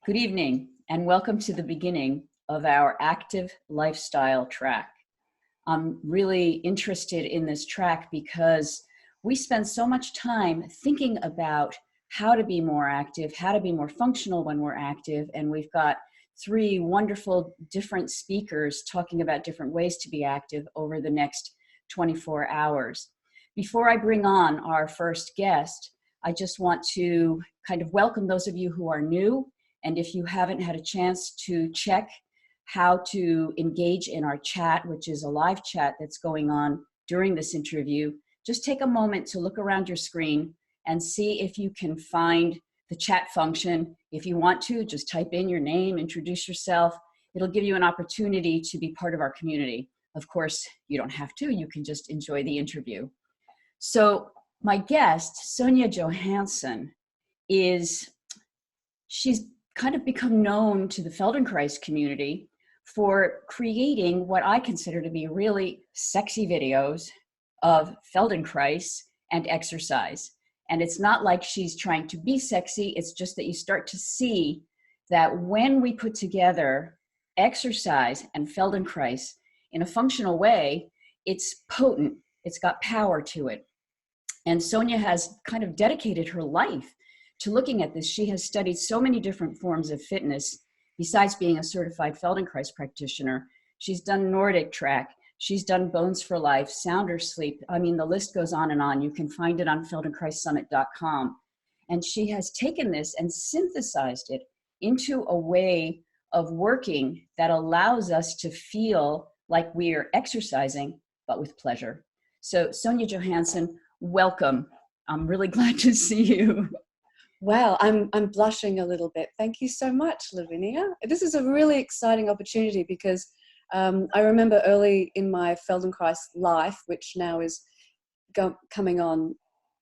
Good evening, and welcome to the beginning of our active lifestyle track. I'm really interested in this track because we spend so much time thinking about how to be more active, how to be more functional when we're active, and we've got three wonderful different speakers talking about different ways to be active over the next 24 hours. Before I bring on our first guest, I just want to kind of welcome those of you who are new. And if you haven't had a chance to check how to engage in our chat, which is a live chat that's going on during this interview, just take a moment to look around your screen and see if you can find the chat function. If you want to, just type in your name, introduce yourself. It'll give you an opportunity to be part of our community. Of course, you don't have to. You can just enjoy the interview. So my guest, Sonja Johansson, she's kind of become known to the Feldenkrais community for creating what I consider to be really sexy videos of Feldenkrais and exercise. And it's not like she's trying to be sexy, it's just that you start to see that when we put together exercise and Feldenkrais in a functional way, it's potent, it's got power to it. And Sonja has kind of dedicated her life to looking at this. She has studied so many different forms of fitness besides being a certified Feldenkrais practitioner. She's done Nordic track, she's done Bones for Life, Sounder Sleep. I mean, the list goes on and on. You can find it on feldenkrais.summit.com. And she has taken this and synthesized it into a way of working that allows us to feel like we're exercising, but with pleasure. So Sonja Johansson, welcome. I'm really glad to see you. Wow, I'm blushing a little bit. Thank you so much, Lavinia. This is a really exciting opportunity because I remember early in my Feldenkrais life, which now is coming on,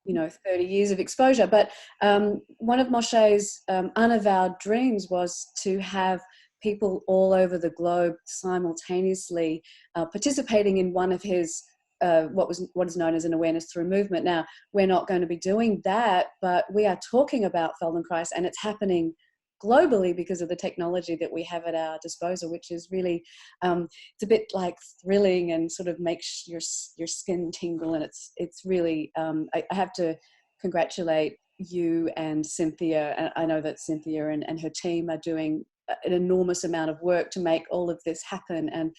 30 years of exposure. But one of Moshe's unavowed dreams was to have people all over the globe simultaneously participating in one of his what is known as an awareness through movement. Now, we're not going to be doing that, but we are talking about Feldenkrais, and it's happening globally because of the technology that we have at our disposal, which is really, it's a bit like thrilling and sort of makes your skin tingle. And it's really, I have to congratulate you and Cynthia. And I know that Cynthia and her team are doing an enormous amount of work to make all of this happen. And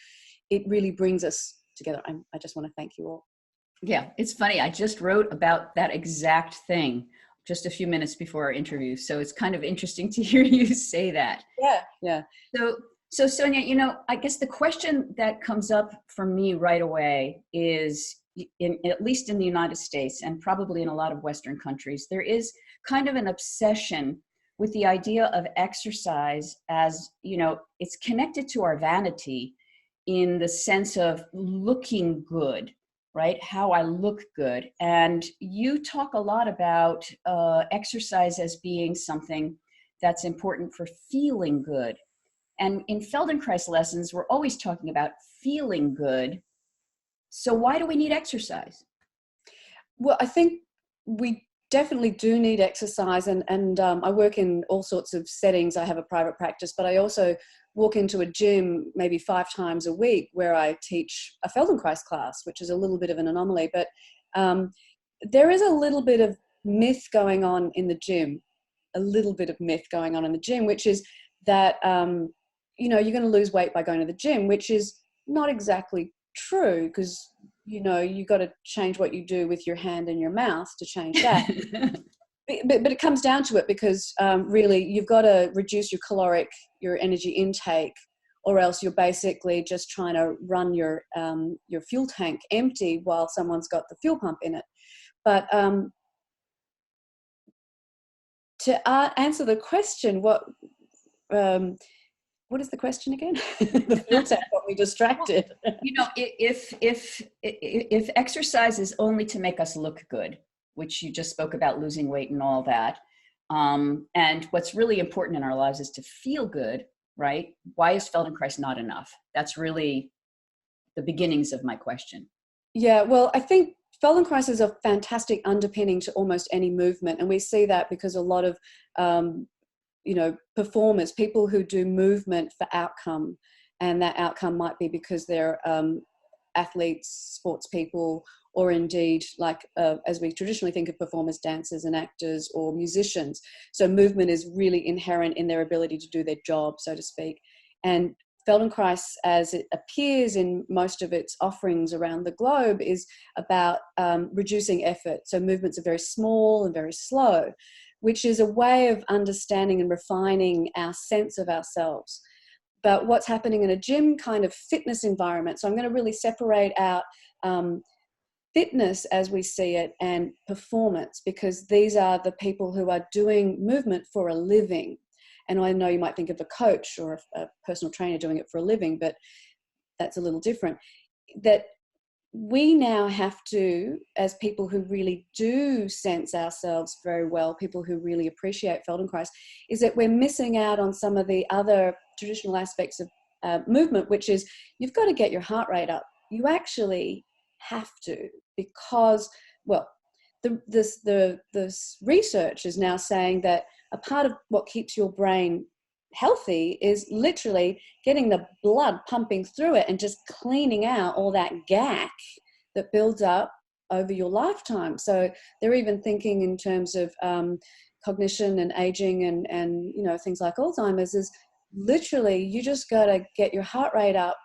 it really brings us together. I just want to thank you all. Yeah, it's funny. I just wrote about that exact thing just a few minutes before our interview. So it's kind of interesting to hear you say that. Yeah. So Sonja, I guess the question that comes up for me right away is, at least in the United States and probably in a lot of Western countries, there is kind of an obsession with the idea of exercise as, it's connected to our vanity in the sense of looking good, right? How I look good. And you talk a lot about exercise as being something that's important for feeling good. And in Feldenkrais lessons, we're always talking about feeling good. So why do we need exercise? Well, I think we definitely do need exercise. And I work in all sorts of settings. I have a private practice, but I also walk into a gym maybe 5 times a week where I teach a Feldenkrais class, which is a little bit of an anomaly. But there is a little bit of myth going on in the gym, which is that, you're going to lose weight by going to the gym, which is not exactly true because, you got to change what you do with your hand and your mouth to change that. But it comes down to it because really you've got to reduce your energy intake, or else you're basically just trying to run your fuel tank empty while someone's got the fuel pump in it. But to answer the question, what is the question again? The fuel tank got me distracted. If exercise is only to make us look good, which you just spoke about losing weight and all that, and what's really important in our lives is to feel good, right? Why is Feldenkrais not enough? That's really the beginnings of my question. Yeah, well, I think Feldenkrais is a fantastic underpinning to almost any movement. And we see that because a lot of performers, people who do movement for outcome, and that outcome might be because they're athletes, sports people, or indeed, like as we traditionally think of performers, dancers and actors or musicians. So movement is really inherent in their ability to do their job, so to speak. And Feldenkrais, as it appears in most of its offerings around the globe, is about reducing effort. So movements are very small and very slow, which is a way of understanding and refining our sense of ourselves. But what's happening in a gym kind of fitness environment, so I'm going to really separate out fitness as we see it and performance, because these are the people who are doing movement for a living. And I know you might think of a coach or a personal trainer doing it for a living, but that's a little different. That we now have to, as people who really do sense ourselves very well, people who really appreciate Feldenkrais, is that we're missing out on some of the other traditional aspects of movement, which is you've got to get your heart rate up. You actually have to, because, well, the research is now saying that a part of what keeps your brain healthy is literally getting the blood pumping through it and just cleaning out all that gack that builds up over your lifetime. So they're even thinking in terms of cognition and aging and things like Alzheimer's, is literally you just got to get your heart rate up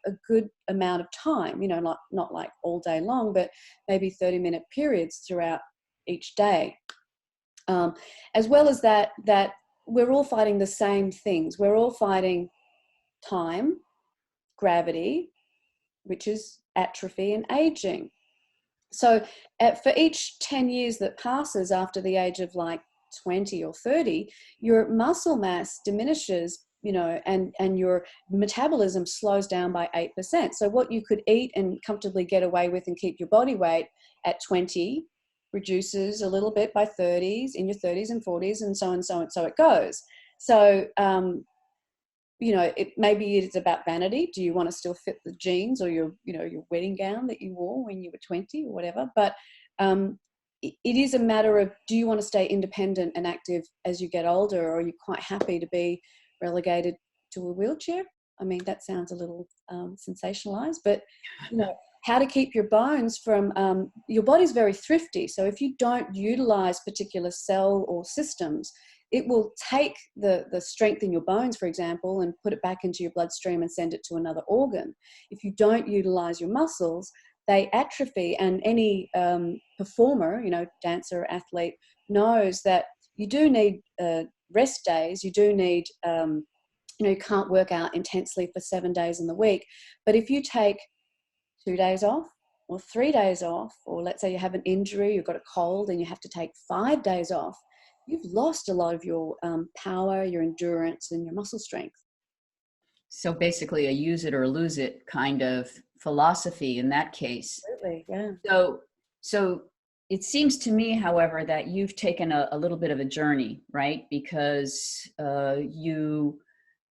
a good amount of time, not like all day long, but maybe 30-minute periods throughout each day. As well as that we're all fighting the same things. We're all fighting time, gravity, which is atrophy and aging. So for each 10 years that passes after the age of like 20 or 30, your muscle mass diminishes, and your metabolism slows down by 8%. So what you could eat and comfortably get away with and keep your body weight at 20 reduces a little bit by 30s, in your 30s and 40s, and so on, so it goes. So, maybe it's about vanity. Do you want to still fit the jeans or your wedding gown that you wore when you were 20 or whatever? But it is a matter of, do you want to stay independent and active as you get older, or are you quite happy to be relegated to a wheelchair? I mean, that sounds a little sensationalized, but how to keep your bones from, your body's very thrifty. So if you don't utilize particular cell or systems, it will take the strength in your bones, for example, and put it back into your bloodstream and send it to another organ. If you don't utilize your muscles, they atrophy. And any performer, dancer, athlete, knows that you do need rest days. You do need, you can't work out intensely for 7 days in the week. But if you take 2 days off or 3 days off, or let's say you have an injury, you've got a cold and you have to take 5 days off, you've lost a lot of your power, your endurance, and your muscle strength. So basically a use it or lose it kind of philosophy in that case. Absolutely, yeah. So it seems to me, however, that you've taken a little bit of a journey, right? Because you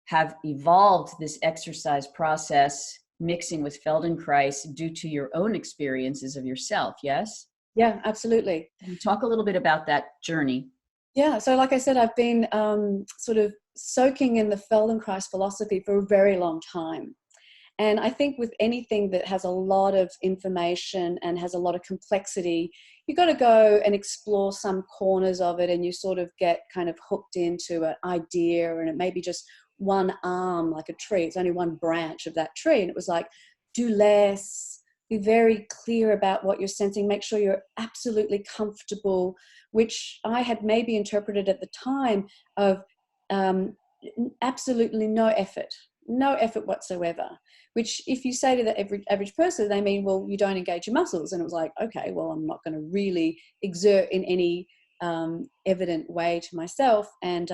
have evolved this exercise process mixing with Feldenkrais due to your own experiences of yourself, yes? Yeah, absolutely. Can you talk a little bit about that journey? Yeah, so like I said, I've been sort of soaking in the Feldenkrais philosophy for a very long time. And I think with anything that has a lot of information and has a lot of complexity, you've got to go and explore some corners of it, and you sort of get kind of hooked into an idea, and it may be just one arm, like a tree. It's only one branch of that tree. And it was like, do less, be very clear about what you're sensing, make sure you're absolutely comfortable, which I had maybe interpreted at the time of absolutely no effort whatsoever. Which if you say to the average person, they mean, well, you don't engage your muscles. And it was like, okay, well, I'm not going to really exert in any evident way to myself. And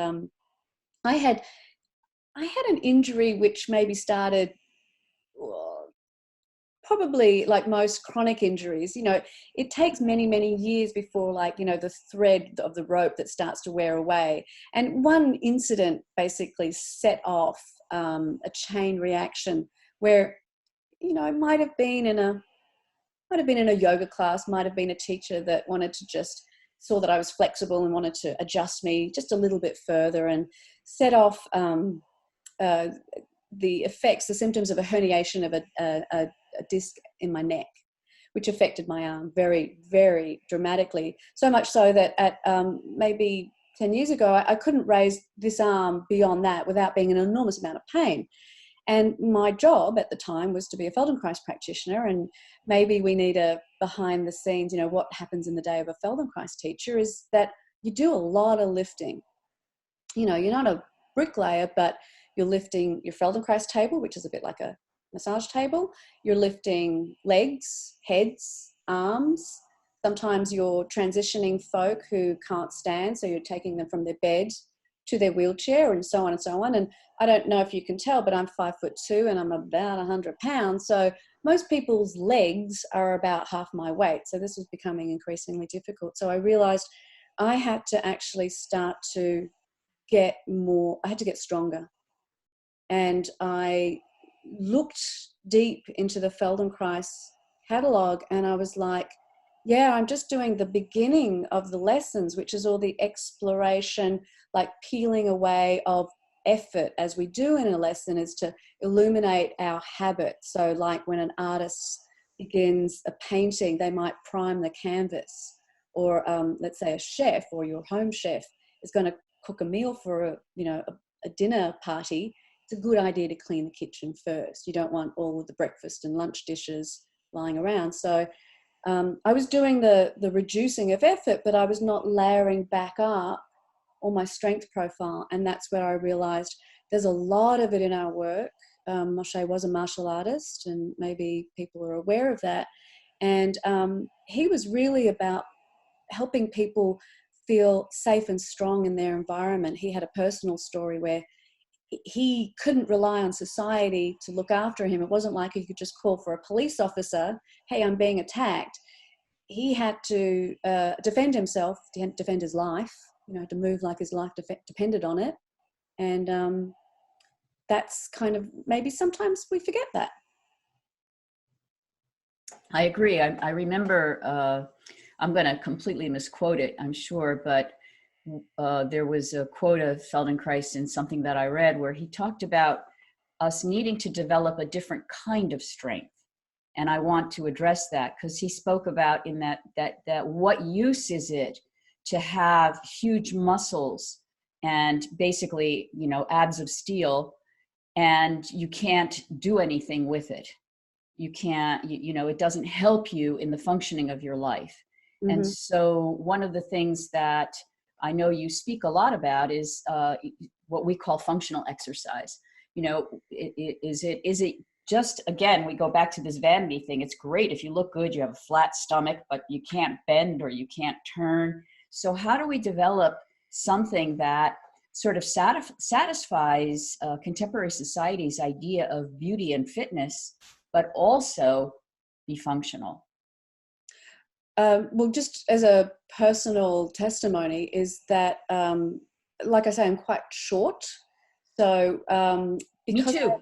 I had an injury which maybe started, probably like most chronic injuries, it takes many, many years before, like, the thread of the rope that starts to wear away. And one incident basically set off a chain reaction where, it might have been in a yoga class, might have been a teacher that wanted to just saw that I was flexible and wanted to adjust me just a little bit further and set off the effects, the symptoms of a herniation of a disc in my neck, which affected my arm very, very dramatically. So much so that at maybe 10 years ago, I couldn't raise this arm beyond that without being in an enormous amount of pain. And my job at the time was to be a Feldenkrais practitioner. And maybe we need a behind the scenes, you know, what happens in the day of a Feldenkrais teacher is that you do a lot of lifting. You know, you're not a bricklayer, but you're lifting your Feldenkrais table, which is a bit like a massage table. You're lifting legs, heads, arms. Sometimes you're transitioning folk who can't stand, so you're taking them from their bed to their wheelchair and so on and so on. And I don't know if you can tell, but I'm 5'2" and I'm about 100 pounds. So most people's legs are about half my weight. So this was becoming increasingly difficult. So I realized I had to actually start to get more, I had to get stronger. And I looked deep into the Feldenkrais catalog and I was like, yeah, I'm just doing the beginning of the lessons, which is all the exploration, like peeling away of effort as we do in a lesson is to illuminate our habits. So like when an artist begins a painting, they might prime the canvas, or let's say a chef or your home chef is going to cook a meal for a dinner party. It's a good idea to clean the kitchen first. You don't want all of the breakfast and lunch dishes lying around. So I was doing the reducing of effort, but I was not layering back up all my strength profile. And that's where I realized there's a lot of it in our work. Moshe was a martial artist, and maybe people are aware of that. And he was really about helping people feel safe and strong in their environment. He had a personal story where he couldn't rely on society to look after him. It wasn't like he could just call for a police officer, hey, I'm being attacked. He had to defend himself, to defend his life, you know, to move like his life depended on it. And that's kind of, maybe sometimes we forget that. I agree. I remember, I'm going to completely misquote it, I'm sure, but there was a quote of Feldenkrais in something that I read where he talked about us needing to develop a different kind of strength. And I want to address that because he spoke about in that what use is it to have huge muscles and basically, you know, abs of steel, and you can't do anything with it. You can't, you know, it doesn't help you in the functioning of your life. Mm-hmm. And so one of the things that I know you speak a lot about is what we call functional exercise. You know, is it just, again, we go back to this vanity thing. It's great if you look good, you have a flat stomach, but you can't bend or you can't turn. So how do we develop something that sort of satisfies contemporary society's idea of beauty and fitness, but also be functional? Well, just as a personal testimony is that, like I say, I'm quite short. So me too.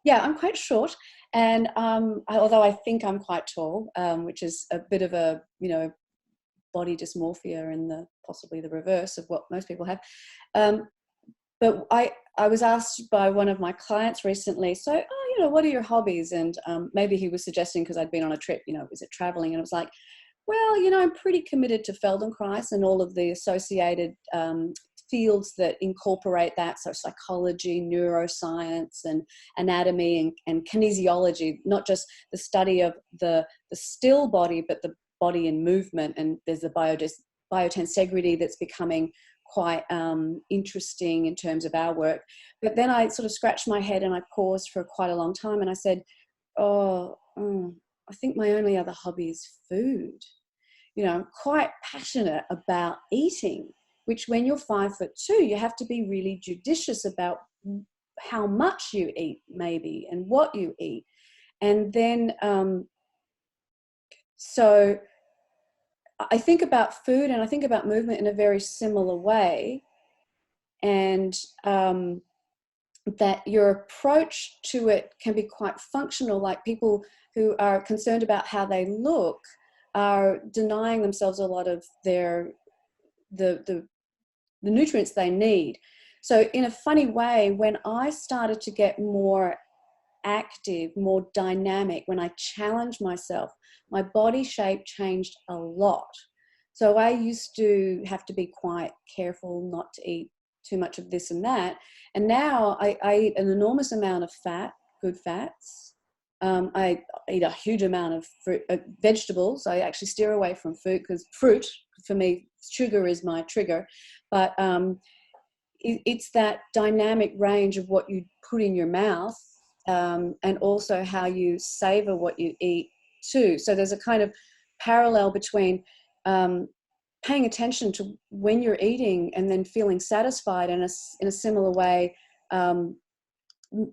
I'm quite short. And although I think I'm quite tall, which is a bit of a, you know, body dysmorphia and possibly the reverse of what most people have. But I was asked by one of my clients recently, so, you know, what are your hobbies? And maybe he was suggesting, because I'd been on a trip, you know, was it traveling? And it was like, well, you know, I'm pretty committed to Feldenkrais and all of the associated fields that incorporate that. So psychology, neuroscience, and anatomy and kinesiology, not just the study of the still body, but the body in movement. And there's the biotensegrity that's becoming quite interesting in terms of our work. But then I sort of scratched my head and I paused for quite a long time and I said, I think my only other hobby is food. You know, I'm quite passionate about eating, which when you're 5'2", you have to be really judicious about how much you eat, maybe, and what you eat. And then, so I think about food and I think about movement in a very similar way. And that your approach to it can be quite functional, like people who are concerned about how they look are denying themselves a lot of their the nutrients they need. So in a funny way, when I started to get more active, more dynamic, when I challenged myself, my body shape changed a lot. So I used to have to be quite careful not to eat too much of this and that. And now I eat an enormous amount of fat, good fats. I eat a huge amount of fruit, vegetables. I actually steer away from food because fruit, for me, sugar is my trigger. But it's that dynamic range of what you put in your mouth, and also how you savor what you eat too. So there's a kind of parallel between paying attention to when you're eating and then feeling satisfied, and in a similar way,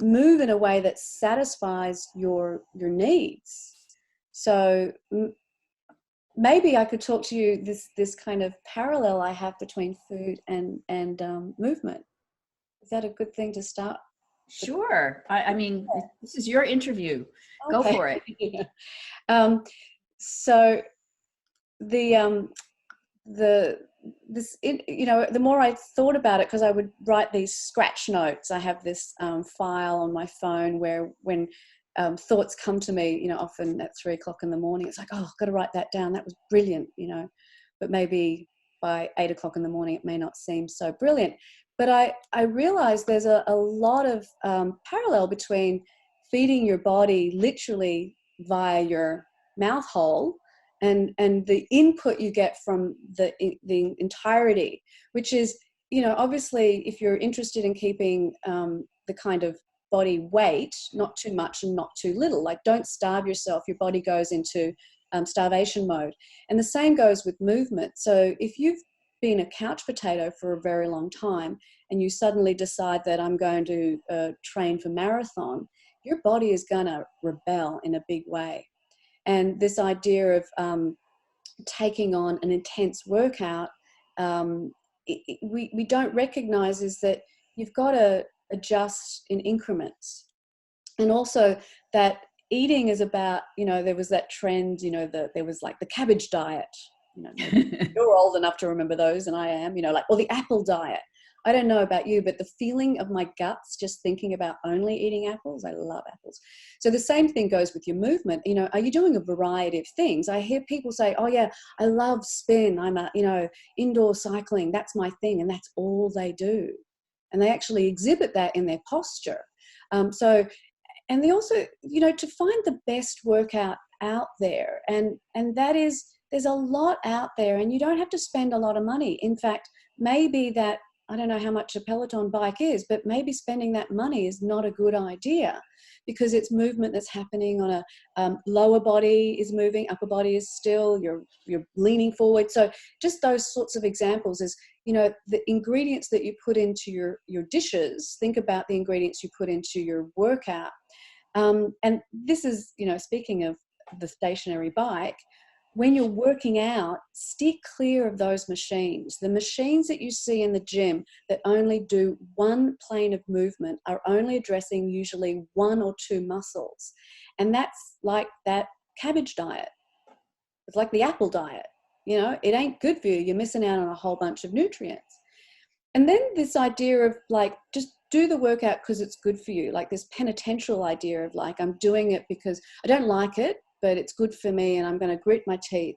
move in a way that satisfies your needs. So maybe I could talk to you this kind of parallel I have between food and movement. Is that a good thing to start? Sure. I mean, this is your interview. Go Okay. for it. Yeah. So the more I thought about it, because I would write these scratch notes. I have this file on my phone where when thoughts come to me, often at 3 o'clock in the morning, it's like, oh, I've got to write that down. That was brilliant, but maybe by 8 o'clock in the morning, it may not seem so brilliant. But I realized there's a lot of parallel between feeding your body literally via your mouth hole and the input you get from the entirety, which is, obviously, if you're interested in keeping the kind of body weight, not too much and not too little, like don't starve yourself, your body goes into starvation mode. And the same goes with movement. So if you've been a couch potato for a very long time and you suddenly decide that I'm going to train for marathon, your body is going to rebel in a big way. And this idea of taking on an intense workout, we don't recognize is that you've got to adjust in increments. And also that eating is about, there was that trend, there was like the cabbage diet. You're old enough to remember those, and I am, or the apple diet. I don't know about you, but the feeling of my guts just thinking about only eating apples, I love apples. So the same thing goes with your movement. Are you doing a variety of things? I hear people say, oh yeah, I love spin. I'm indoor cycling. That's my thing. And that's all they do. And they actually exhibit that in their posture. And they also, to find the best workout out there. And that is, there's a lot out there and you don't have to spend a lot of money. In fact, maybe that, I don't know how much a Peloton bike is, but maybe spending that money is not a good idea because it's movement that's happening on a lower body is moving, upper body is still, you're leaning forward. So just those sorts of examples is, the ingredients that you put into your dishes, think about the ingredients you put into your workout. And this is, speaking of the stationary bike, when you're working out, steer clear of those machines. The machines that you see in the gym that only do one plane of movement are only addressing usually 1 or 2 muscles. And that's like that cabbage diet. It's like the apple diet. It ain't good for you. You're missing out on a whole bunch of nutrients. And then this idea of like, just do the workout because it's good for you. Like this penitential idea of like, I'm doing it because I don't like it, but it's good for me and I'm going to grit my teeth,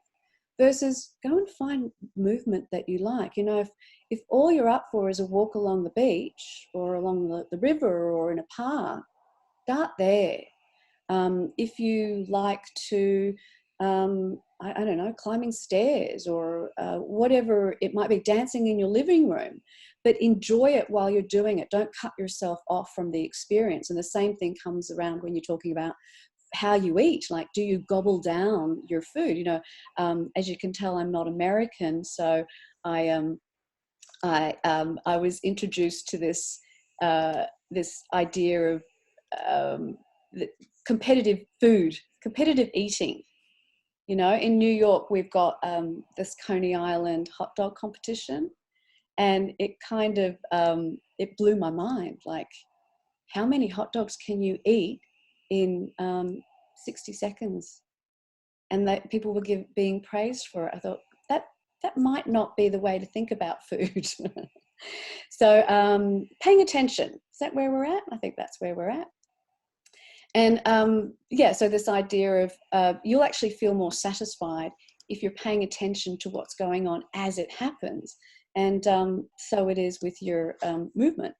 versus go and find movement that you like. If all you're up for is a walk along the beach or along the river or in a park, start there. If you like to, I don't know, climbing stairs or whatever it might be, dancing in your living room, but enjoy it while you're doing it. Don't cut yourself off from the experience. And the same thing comes around when you're talking about how you eat. Like, do you gobble down your food? As you can tell, I'm not American, so I was introduced to this idea of competitive food, competitive eating. In New York, we've got this Coney Island hot dog competition, and it kind of it blew my mind. Like, how many hot dogs can you eat in 60 seconds? And that people were being praised for it. I thought that might not be the way to think about food. So paying attention, is that where we're at? I think that's where we're at. And so this idea of you'll actually feel more satisfied if you're paying attention to what's going on as it happens. And so it is with your movement.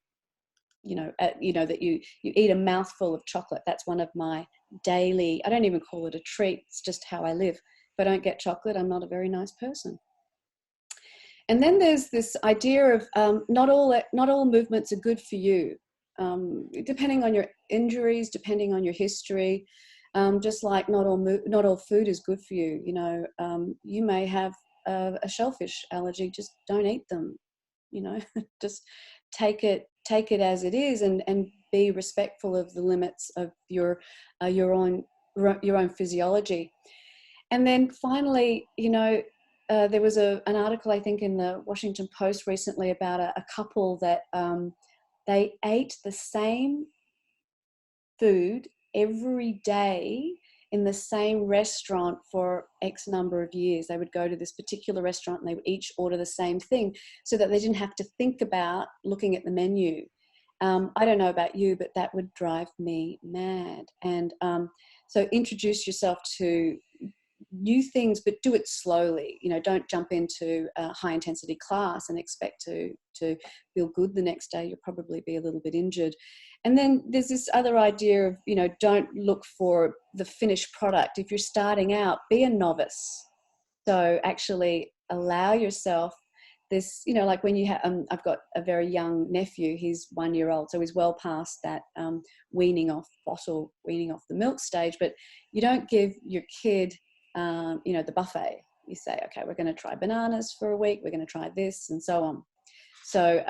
That you eat a mouthful of chocolate. That's one of my daily, I don't even call it a treat, it's just how I live. If I don't get chocolate, I'm not a very nice person. And then there's this idea of not all movements are good for you, depending on your injuries, depending on your history. Just like not all food is good for you. You may have a shellfish allergy. Just don't eat them. Just take it as it is, and be respectful of the limits of your own physiology. And then finally, there was an article, I think, in the Washington Post recently about a couple that they ate the same food every day in the same restaurant for X number of years. They would go to this particular restaurant and they would each order the same thing so that they didn't have to think about looking at the menu. I don't know about you, but that would drive me mad. And so introduce yourself to new things, but do it slowly. Don't jump into a high intensity class and expect to feel good the next day. You'll probably be a little bit injured. And then there's this other idea of, don't look for the finished product. If you're starting out, be a novice. So actually allow yourself this, like when you have, I've got a very young nephew, he's 1 year old, so he's well past that weaning off the milk stage, but you don't give your kid, the buffet. You say, okay, we're going to try bananas for a week, we're going to try this, and so on. So,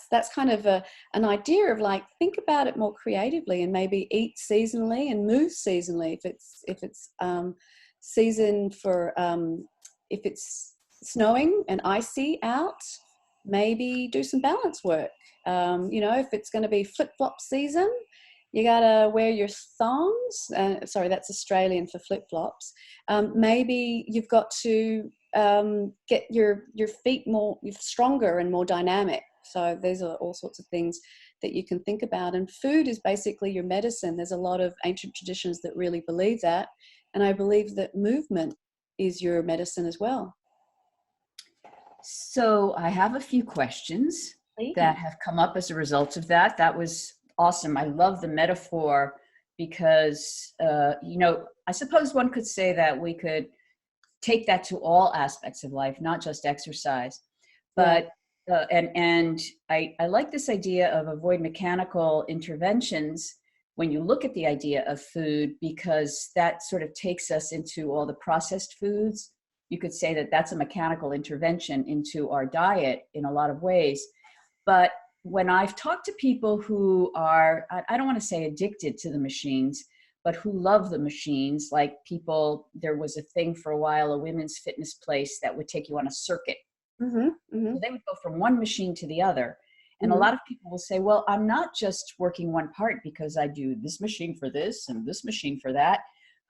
that's kind of an idea of like, think about it more creatively, and maybe eat seasonally and move seasonally. If it's season for, if it's snowing and icy out, maybe do some balance work. If it's going to be flip-flop season, you gotta wear your thongs. Sorry, that's Australian for flip-flops. Maybe you've got to get your feet more stronger and more dynamic. So these are all sorts of things that you can think about. And food is basically your medicine. There's a lot of ancient traditions that really believe that. And I believe that movement is your medicine as well. So I have a few questions that have come up as a result of that. That was awesome. I love the metaphor because, I suppose one could say that we could take that to all aspects of life, not just exercise. But I like this idea of avoid mechanical interventions when you look at the idea of food, because that sort of takes us into all the processed foods. You could say that that's a mechanical intervention into our diet in a lot of ways. But when I've talked to people who are, I don't want to say addicted to the machines, but who love the machines, like people, there was a thing for a while, a women's fitness place that would take you on a circuit. So they would go from one machine to the other. And a lot of people will say, well, I'm not just working one part because I do this machine for this and this machine for that.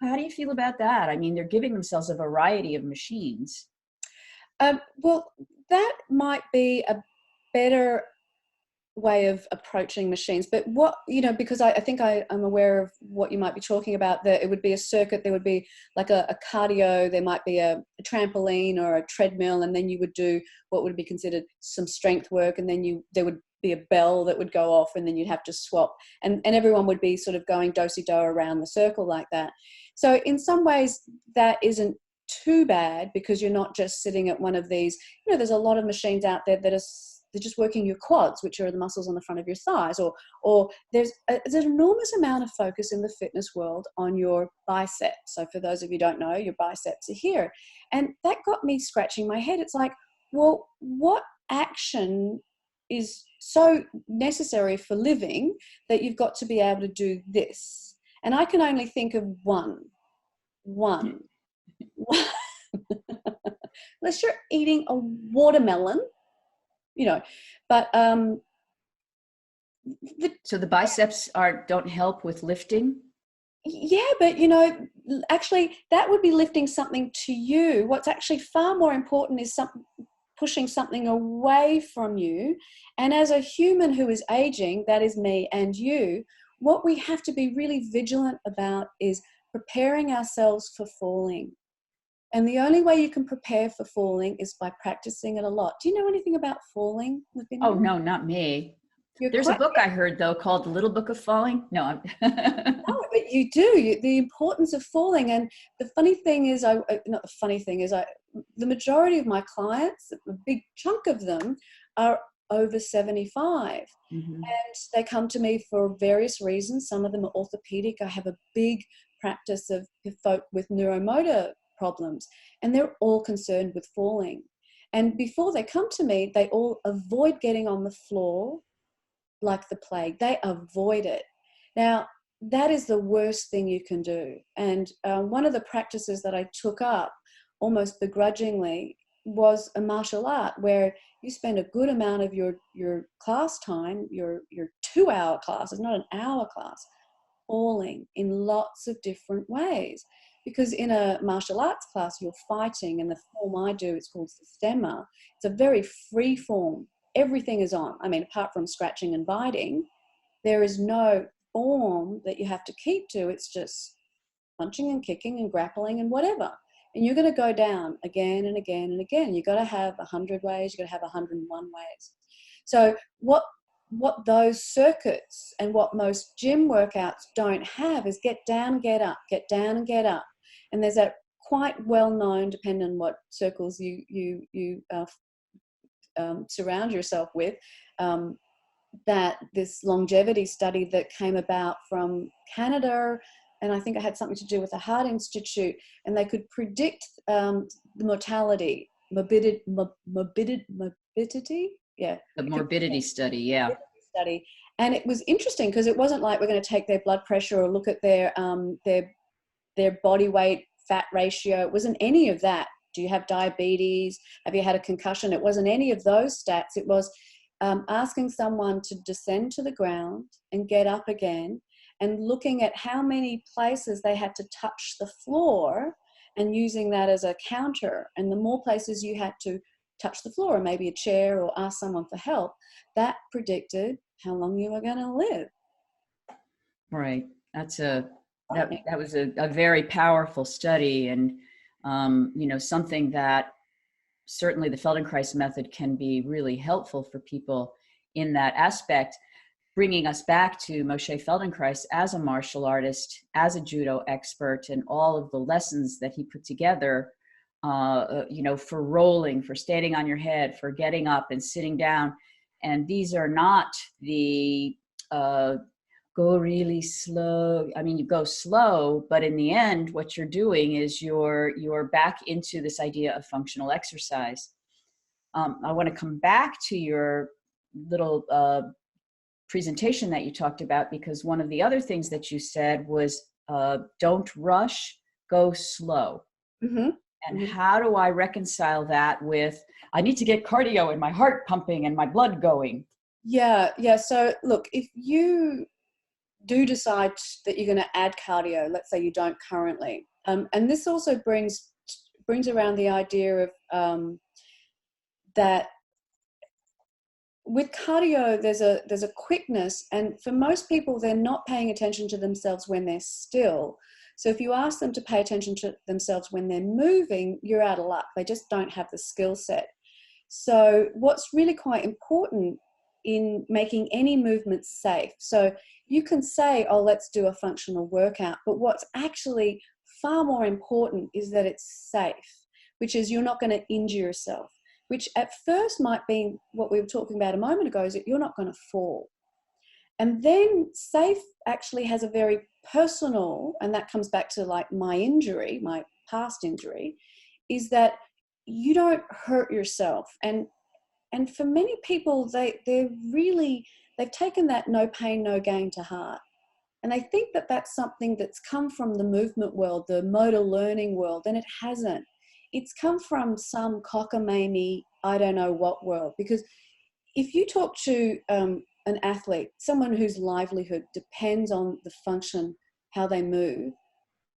How do you feel about that? I mean, they're giving themselves a variety of machines. Well, that might be a better way of approaching machines, but because I think I'm aware of what you might be talking about, that it would be a circuit, there would be like a cardio, there might be a trampoline or a treadmill, and then you would do what would be considered some strength work, and then there would be a bell that would go off, and then you'd have to swap, and everyone would be sort of going do-si-do around the circle like that. So in some ways that isn't too bad, because you're not just sitting at one of these, there's a lot of machines out there that are they're just working your quads, which are the muscles on the front of your thighs, or there's an enormous amount of focus in the fitness world on your biceps. So for those of you who don't know, your biceps are here. And that got me scratching my head. It's like, well, what action is so necessary for living that you've got to be able to do this? And I can only think of one. Unless you're eating a watermelon, but so the biceps don't help with lifting. Yeah, but actually, that would be lifting something to you. What's actually far more important is pushing something away from you. And as a human who is aging, that is me and you, what we have to be really vigilant about is preparing ourselves for falling. And the only way you can prepare for falling is by practicing it a lot. Do you know anything about falling, Oh, Lavinia? no, not me. You're There's a quite book I heard, though, called The Little Book of Falling. No, no, but you do. The importance of falling. And the funny thing is, not the funny thing is, the majority of my clients, a big chunk of them, are over 75. Mhm. And they come to me for various reasons. Some of them are orthopedic. I have a big practice of folk with neuromotor problems, and they're all concerned with falling. And before they come to me, they all avoid getting on the floor like the plague. They avoid it. Now, that is the worst thing you can do. And one of the practices that I took up almost begrudgingly was a martial art where you spend a good amount of your class time, your 2-hour class, it's not an hour class, falling in lots of different ways. Because in a martial arts class, you're fighting, and the form I do, it's called Systema. It's a very free form. Everything is on. I mean, apart from scratching and biting, there is no form that you have to keep to. It's just punching and kicking and grappling and whatever. And you're going to go down again and again and again. You've got to have 100 ways. You've got to have 101 ways. So what those circuits and what most gym workouts don't have is get down, get up, get down and get up. And there's that quite well known, depending on what circles you surround yourself with, that this longevity study that came about from Canada, and I think it had something to do with the Heart Institute, and they could predict the mortality, morbidity, yeah. The morbidity study, yeah. Study. And it was interesting because it wasn't like we're going to take their blood pressure or look at their body weight, fat ratio. It wasn't any of that. Do you have diabetes? Have you had a concussion? It wasn't any of those stats. It was asking someone to descend to the ground and get up again, and looking at how many places they had to touch the floor and using that as a counter. And the more places you had to touch the floor, or maybe a chair, or ask someone for help, that predicted how long you were going to live. Right. That was a very powerful study, and something that certainly the Feldenkrais method can be really helpful for people in that aspect, bringing us back to Moshe Feldenkrais as a martial artist, as a judo expert, and all of the lessons that he put together, for rolling, for standing on your head, for getting up and sitting down. And these are not the go really slow. I mean, you go slow, but in the end, what you're doing is you're back into this idea of functional exercise. I want to come back to your little presentation that you talked about, because one of the other things that you said was don't rush, go slow. Mm-hmm. And how do I reconcile that with, I need to get cardio and my heart pumping and my blood going? Yeah. So look, if you do decide that you're going to add cardio, let's say you don't currently, and this also brings around the idea of that with cardio, there's a quickness, and for most people, they're not paying attention to themselves when they're still. So if you ask them to pay attention to themselves when they're moving, you're out of luck. They just don't have the skill set. So what's really quite important in making any movement safe. So you can say, oh, let's do a functional workout, but what's actually far more important is that it's safe, which is you're not going to injure yourself, which at first might be what we were talking about a moment ago, is that you're not going to fall. And then safe actually has a very personal, and that comes back to like my injury, my past injury, is that you don't hurt yourself. And for many people, they've taken that no pain, no gain to heart. And they think that that's something that's come from the movement world, the motor learning world, and it hasn't. It's come from some cockamamie, I don't know what world. Because if you talk to an athlete, someone whose livelihood depends on the function, how they move,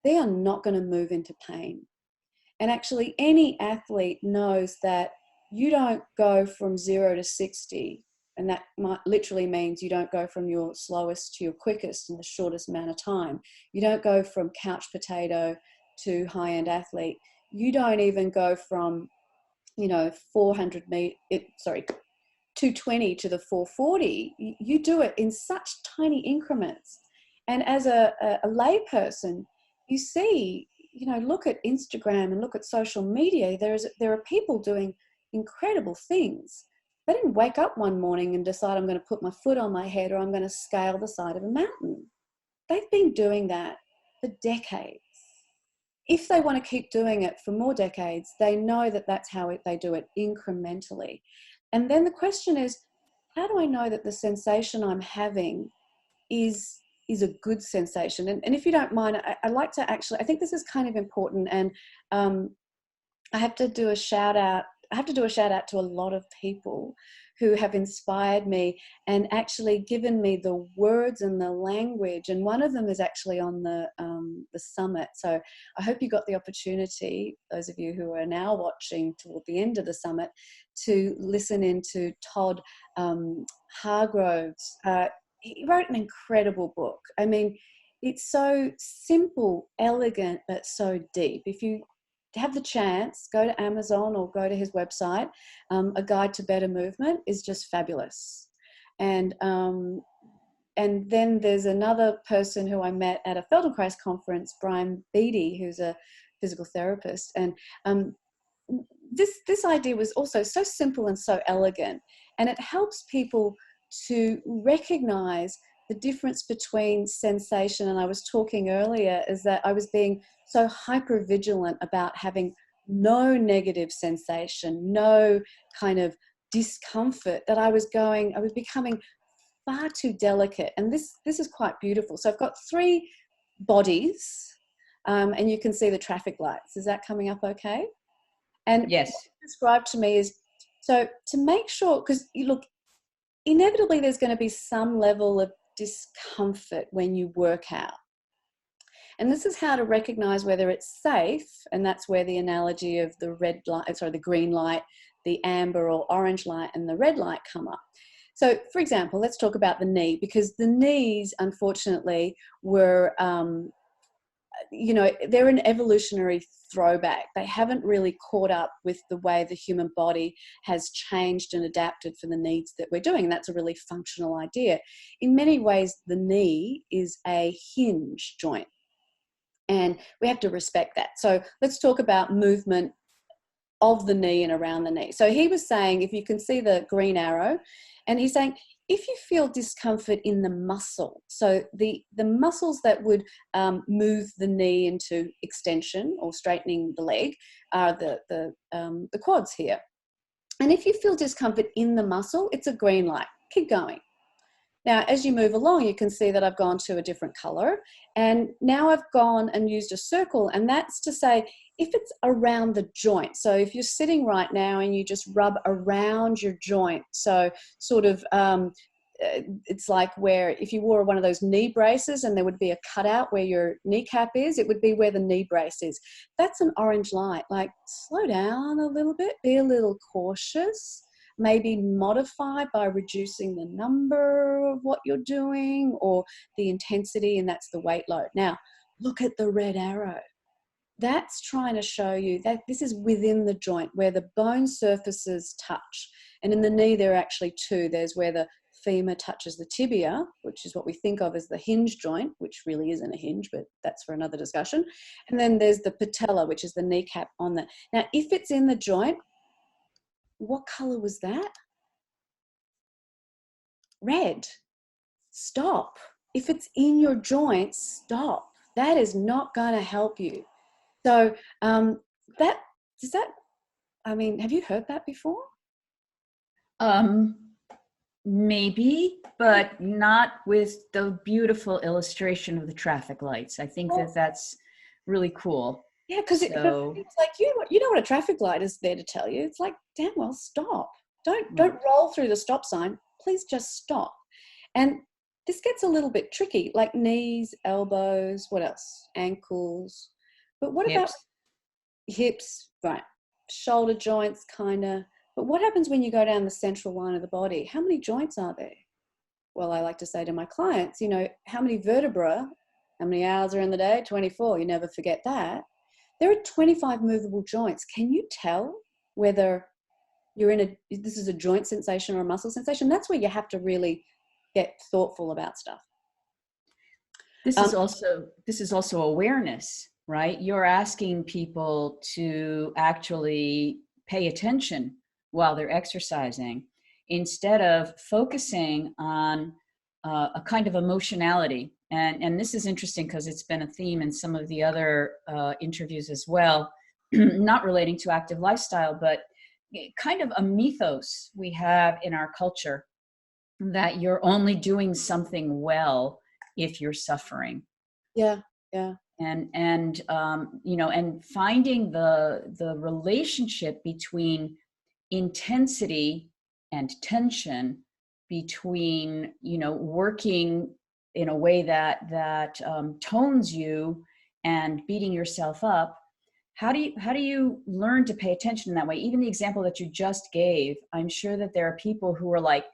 they are not going to move into pain. And actually, any athlete knows that you don't go from 0 to 60, and that literally means you don't go from your slowest to your quickest in the shortest amount of time. You don't go from couch potato to high-end athlete. You don't even go from, 220 to the 440. You do it in such tiny increments. And as a lay person, you see, look at Instagram and look at social media. There are people doing incredible things. They didn't wake up one morning and decide, I'm going to put my foot on my head or I'm going to scale the side of a mountain. They've been doing that for decades. If they want to keep doing it for more decades, they know that that's how they do it, incrementally. And then the question is, how do I know that the sensation I'm having is a good sensation? And if you don't mind, I like to actually, I think this is kind of important, and I have to do a shout out. I have to do a shout out to a lot of people who have inspired me and actually given me the words and the language. And one of them is actually on the summit. So I hope you got the opportunity, those of you who are now watching toward the end of the summit, to listen into Todd Hargrove's. He wrote an incredible book. I mean, it's so simple, elegant, but so deep. If you have the chance, go to Amazon or go to his website. A Guide to Better Movement is just fabulous. And then there's another person who I met at a Feldenkrais conference, Brian Beattie, who's a physical therapist. And this idea was also so simple and so elegant, and it helps people to recognize the difference between sensation. And I was talking earlier is that I was being so hyper vigilant about having no negative sensation, no kind of discomfort, that I was becoming far too delicate. And this is quite beautiful. So I've got 3 bodies, and you can see the traffic lights. Is that coming up okay? And yes, what you described to me is, so to make sure, because you look, inevitably there's going to be some level of discomfort when you work out. And this is how to recognize whether it's safe, and that's where the analogy of the the green light, the amber or orange light, and the red light come up. So, for example, let's talk about the knee, because the knees, unfortunately, were, they're an evolutionary throwback. They haven't really caught up with the way the human body has changed and adapted for the needs that we're doing. And that's a really functional idea. In many ways, the knee is a hinge joint, and we have to respect that. So let's talk about movement of the knee and around the knee. So he was saying, if you can see the green arrow, and he's saying, if you feel discomfort in the muscle, so the muscles that would move the knee into extension or straightening the leg are the quads here. And if you feel discomfort in the muscle, it's a green light. Keep going. Now, as you move along, you can see that I've gone to a different color. And now I've gone and used a circle. And that's to say, if it's around the joint, so if you're sitting right now and you just rub around your joint, so sort of, it's like where if you wore one of those knee braces and there would be a cutout where your kneecap is, it would be where the knee brace is. That's an orange light. Like, slow down a little bit, be a little cautious. Maybe modify by reducing the number of what you're doing or the intensity, and that's the weight load. Now, look at the red arrow. That's trying to show you that this is within the joint where the bone surfaces touch. And in the knee, there are actually 2. There's where the femur touches the tibia, which is what we think of as the hinge joint, which really isn't a hinge, but that's for another discussion. And then there's the patella, which is the kneecap on that. Now, if it's in the joint, what color was that? Red. Stop. If it's in your joints, stop. That is not going to help you. So have you heard that before? Maybe, but not with the beautiful illustration of the traffic lights. I think that's really cool. Yeah, because it's like, you know what a traffic light is there to tell you. It's like, damn well, stop. Don't roll through the stop sign. Please just stop. And this gets a little bit tricky, like knees, elbows, what else? Ankles. But what about Hips. hips? Right. Shoulder joints, kind of. But what happens when you go down the central line of the body? How many joints are there? Well, I like to say to my clients, you know, how many vertebra, how many hours are in the day? 24. You never forget that. There are 25 movable joints. Can you tell whether you're in this is a joint sensation or a muscle sensation? That's where you have to really get thoughtful about stuff. This is also awareness, right? You're asking people to actually pay attention while they're exercising instead of focusing on a kind of emotionality. And this is interesting because it's been a theme in some of the other interviews as well, not relating to active lifestyle, but kind of a mythos we have in our culture that you're only doing something well if you're suffering. Yeah. And you know, and finding the relationship between intensity and tension, between, you know, working in a way that tones you and beating yourself up. How do you learn to pay attention in that way? Even the example that you just gave, I'm sure that there are people who are like,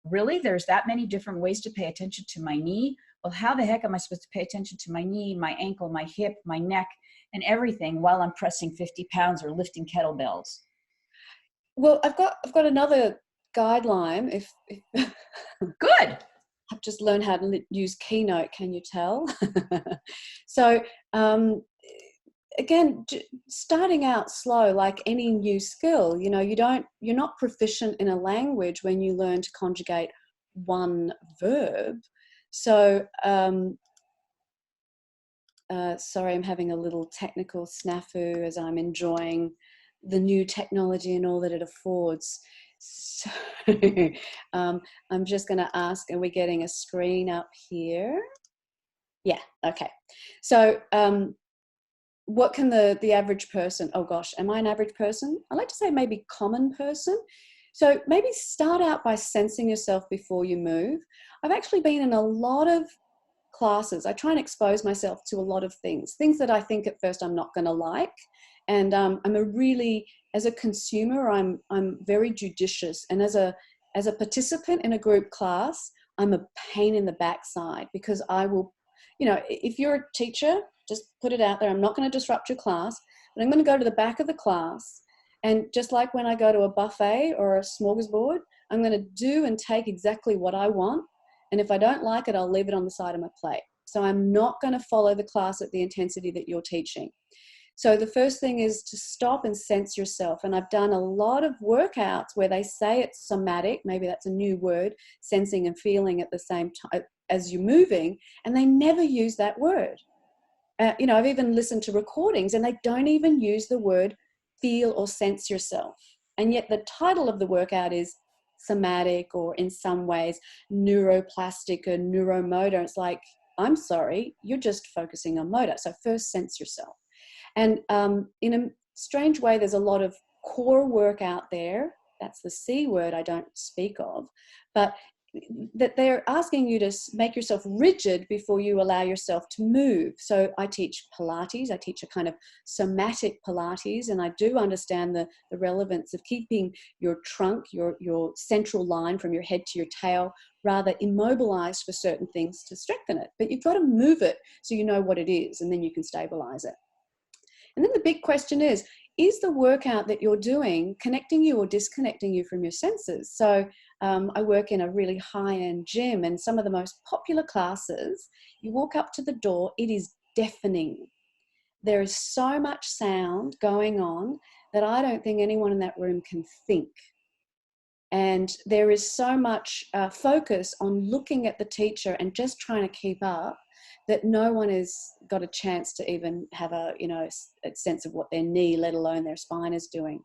really, there's that many different ways to pay attention to my knee? Well, how the heck am I supposed to pay attention to my knee, my ankle, my hip, my neck, and everything while I'm pressing 50 pounds or lifting kettlebells? Well, I've got another guideline. If Good. I've just learned how to use Keynote, can you tell? So again, starting out slow, like any new skill, you know, you're not proficient in a language when you learn to conjugate one verb. So sorry, I'm having a little technical snafu as I'm enjoying the new technology and all that it affords. So I'm just going to ask, are we getting a screen up here? Yeah, okay. So what can the average person, oh gosh, am I an average person? I like to say maybe common person. So maybe start out by sensing yourself before you move. I've actually been in a lot of classes. I try and expose myself to a lot of things that I think at first I'm not going to like. And as a consumer, I'm very judicious. And as a participant in a group class, I'm a pain in the backside, because I will, you know, if you're a teacher, just put it out there. I'm not going to disrupt your class, but I'm going to go to the back of the class. And just like when I go to a buffet or a smorgasbord, I'm going to do and take exactly what I want. And if I don't like it, I'll leave it on the side of my plate. So I'm not going to follow the class at the intensity that you're teaching. So the first thing is to stop and sense yourself. And I've done a lot of workouts where they say it's somatic, maybe that's a new word, sensing and feeling at the same time as you're moving, and they never use that word. You know, I've even listened to recordings and they don't even use the word feel or sense yourself. And yet the title of the workout is somatic, or in some ways neuroplastic or neuromotor. It's like, I'm sorry, you're just focusing on motor. So first sense yourself. And in a strange way, there's a lot of core work out there. That's the C word I don't speak of, but that they're asking you to make yourself rigid before you allow yourself to move. So I teach Pilates. I teach a kind of somatic Pilates, and I do understand the relevance of keeping your trunk, your central line from your head to your tail, rather immobilized for certain things to strengthen it. But you've got to move it so you know what it is, and then you can stabilize it. And then the big question is the workout that you're doing connecting you or disconnecting you from your senses? So I work in a really high-end gym, and some of the most popular classes, you walk up to the door, it is deafening. There is so much sound going on that I don't think anyone in that room can think. And there is so much focus on looking at the teacher and just trying to keep up, that no one has got a chance to even have a sense of what their knee, let alone their spine, is doing.